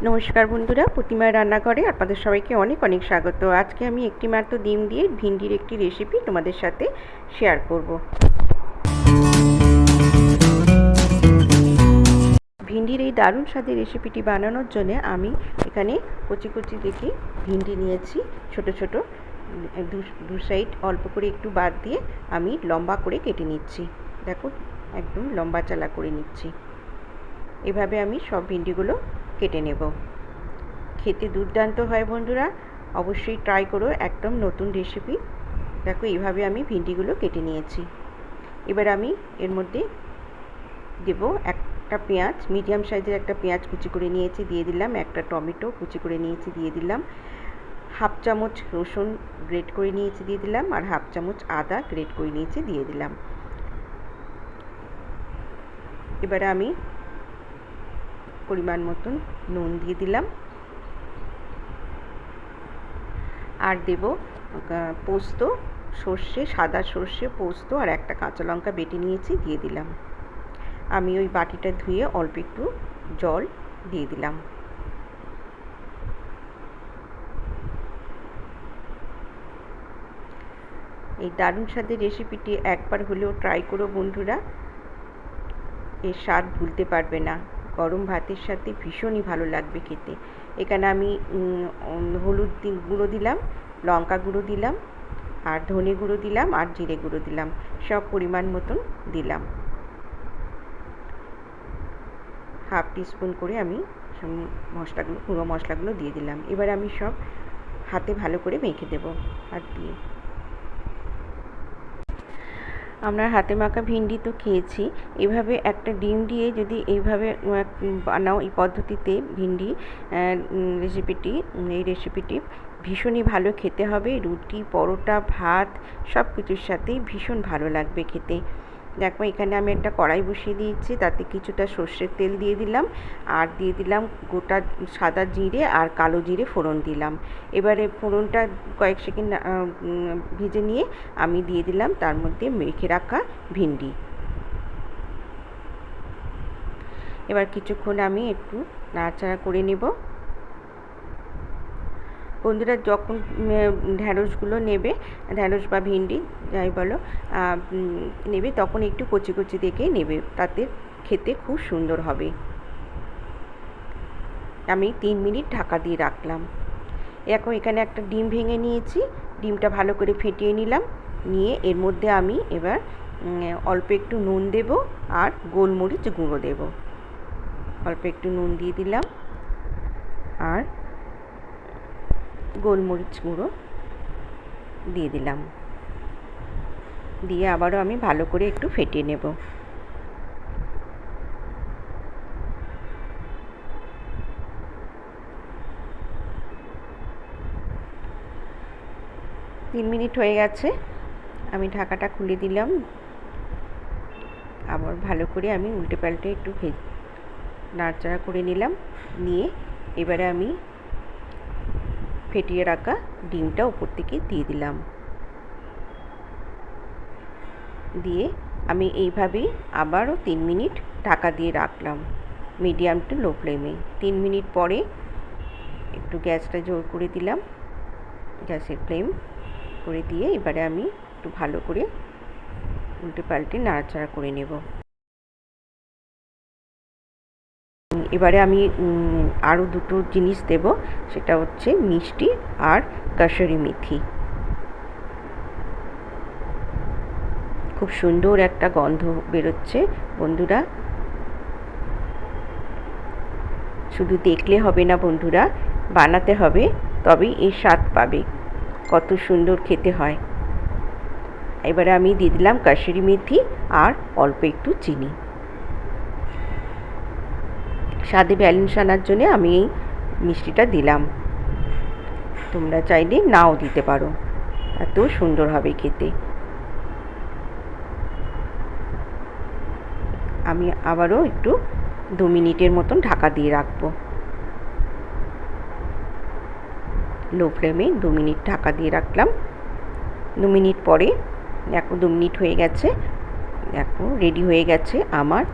নমস্কার বন্ধুরা, প্রতিমার রান্নাঘরে আপনাদের সবাইকে অনেক অনেক স্বাগত। আজকে আমি একটি মাত্র ডিম দিয়ে ভিন্ডির একটি রেসিপি তোমাদের সাথে শেয়ার করব। ভিন্ডির এই দারুণ স্বাদের রেসিপিটি বানানোর জন্য আমি এখানে কচি কচি দেখে ভিন্ডি নিয়েছি। ছোট ছোট দু সাইড অল্প করে একটু বাদ দিয়ে আমি লম্বা করে কেটে নিচ্ছি। দেখো, একদম লম্বা চালা করে নিচ্ছি। এভাবে আমি সব ভিন্ডিগুলো কেটে নেব। খেতে দুর্দান্ত হয় বন্ধুরা, অবশ্যই ট্রাই করো, একদম নতুন রেসিপি। দেখো, এইভাবে আমি ভিন্ডিগুলো কেটে নিয়েছি। এবার আমি এর মধ্যে দেব একটা পেঁয়াজ, মিডিয়াম সাইজের একটা পেঁয়াজ কুচি করে নিয়েছি, দিয়ে দিলাম। একটা টমেটো কুচি করে নিয়েছি, দিয়ে দিলাম। হাফ চামচ রসুন গ্রেট করে নিয়েছি, দিয়ে দিলাম। আর হাফ চামচ আদা গ্রেট করে নিয়েছি, দিয়ে দিলাম। এবারে আমি পরিমাণ মতন নুন দিয়ে দিলাম। আর দেব পোস্ত, সর্ষে, সাদা সর্ষে পোস্ত, আর একটা কাঁচা লঙ্কা বেটে নিয়েছি, দিয়ে দিলাম। আমি ওই বাটিটা ধুয়ে অল্প একটু জল দিয়ে দিলাম। এই দারুণ স্বাদের রেসিপিটি একবার হলেও ট্রাই করো বন্ধুরা, এর স্বাদ ভুলতে পারবে না। গরম ভাতের সাথে ভীষণই ভালো লাগবে খেতে। এখানে আমি হলুদ গুঁড়ো দিলাম, লঙ্কা গুঁড়ো দিলাম, আর ধনে গুঁড়ো দিলাম, আর জিরে গুঁড়ো দিলাম। সব পরিমাণ মতন দিলাম। হাফ টিস্পুন করে আমি মশলাগুলো, গুঁড়ো মশলাগুলো দিয়ে দিলাম। এবার আমি সব হাতে ভালো করে মেখে দেব হাত দিয়ে। আমরা হাতে মাখা ভিন্ডি তো খেয়েছি, এভাবে একটা ডিম দিয়ে যদি এইভাবে বানাও, এই পদ্ধতিতে ভিন্ডি এই রেসিপিটি ভীষণই ভালো খেতে হবে। রুটি, পরোটা, ভাত সব কিছুর সাথেই ভীষণ ভালো লাগবে খেতে। দেখো, এখানে আমি একটা কড়াই বসিয়ে দিয়েছি, তাতে কিছুটা সর্ষের তেল দিয়ে দিলাম, আর দিয়ে দিলাম গোটা সাদা জিরে আর কালো জিরে ফোড়ন দিলাম। এবারে ফোড়নটা কয়েক সেকেন্ড ভেজে নিয়ে আমি দিয়ে দিলাম তার মধ্যে মেখে রাখা ভিন্ডি। এবার কিছুক্ষণ আমি একটু নাড়াচাড়া করে নেব। বন্ধুরা, যখন ঢ্যাঁড়সগুলো নেবে, ঢ্যাঁড়স বা ভিন্ডি যাই বলো নেবে, তখন একটু কচি কচি দেখে নেবে, তাতে খেতে খুব সুন্দর হবে। আমি 3 মিনিট ঢাকা দিয়ে রাখলাম। এখন এখানে একটা ডিম ভেঙে নিয়েছি, ডিমটা ভালো করে ফেটিয়ে নিলাম। নিয়ে এর মধ্যে আমি এবার অল্প একটু নুন দেব, আর গোলমরিচ গুঁড়ো দেব। অল্প একটু নুন দিয়ে দিলাম, আর গোলমরিচ গুঁড়ো দিয়ে দিলাম। দিয়ে আবারও আমি ভালো করে একটু ফেটিয়ে নেব। তিন মিনিট হয়ে গেছে, আমি ঢাকাটা খুলে দিলাম। আবার ভালো করে আমি উল্টে পাল্টে একটু নাড়াচাড়া করে নিলাম। নিয়ে এবারে আমি ফেটিয়ে রাখা ডিমটা উপর থেকে দিয়ে দিলাম। দিয়ে আমি এইভাবেই আবারও 3 মিনিট ঢাকা দিয়ে রাখলাম, মিডিয়াম টু লো ফ্লেমে। 3 মিনিট পরে একটু গ্যাসটা জোর করে দিলাম, গ্যাসের ফ্লেম করে দিয়ে এবারে আমি একটু ভালো করে উল্টে পাল্টে নাড়াচাড়া করে নেব। এবারে আমি আরও দুটো জিনিস দেব, সেটা হচ্ছে মিষ্টি আর কাসুরি মেথি। খুব সুন্দর একটা গন্ধ বেরোচ্ছে বন্ধুরা। শুধু দেখলে হবে না বন্ধুরা, বানাতে হবে, তবেই এর স্বাদ পাবে। কত সুন্দর খেতে হয়। এবারে আমি দিয়ে দিলাম কাসুরি মেথি আর অল্প একটু চিনি। স্বাদে ব্যালেন্স আনার জন্য আমি এই মিষ্টিটা দিলাম। তোমরা চাইলে নাও দিতে পারো, এত সুন্দর হবে খেতে। আমি আবারও একটু 2 মিনিটের মতন ঢাকা দিয়ে রাখবো। লো ফ্লেমে 2 মিনিট ঢাকা দিয়ে রাখলাম। 2 মিনিট পরে দেখো, 2 মিনিট হয়ে গেছে। দেখো, রেডি হয়ে গেছে আমার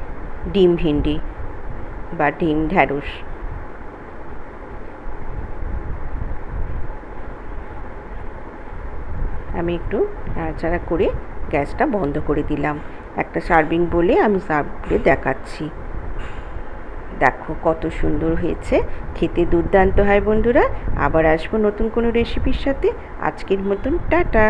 ডিম ভিন্ডি বা ডিম ঢ্যাঁড়স। আমি একটু নাড়াচাড়া করে গ্যাসটা বন্ধ করে দিলাম। একটা সার্ভিং বলে আমি সার্ভ করে দেখাচ্ছি। দেখো কত সুন্দর হয়েছে, খেতে দুর্দান্ত হয় বন্ধুরা। আবার আসবো নতুন কোনো রেসিপির সাথে। আজকের মতন টাটা।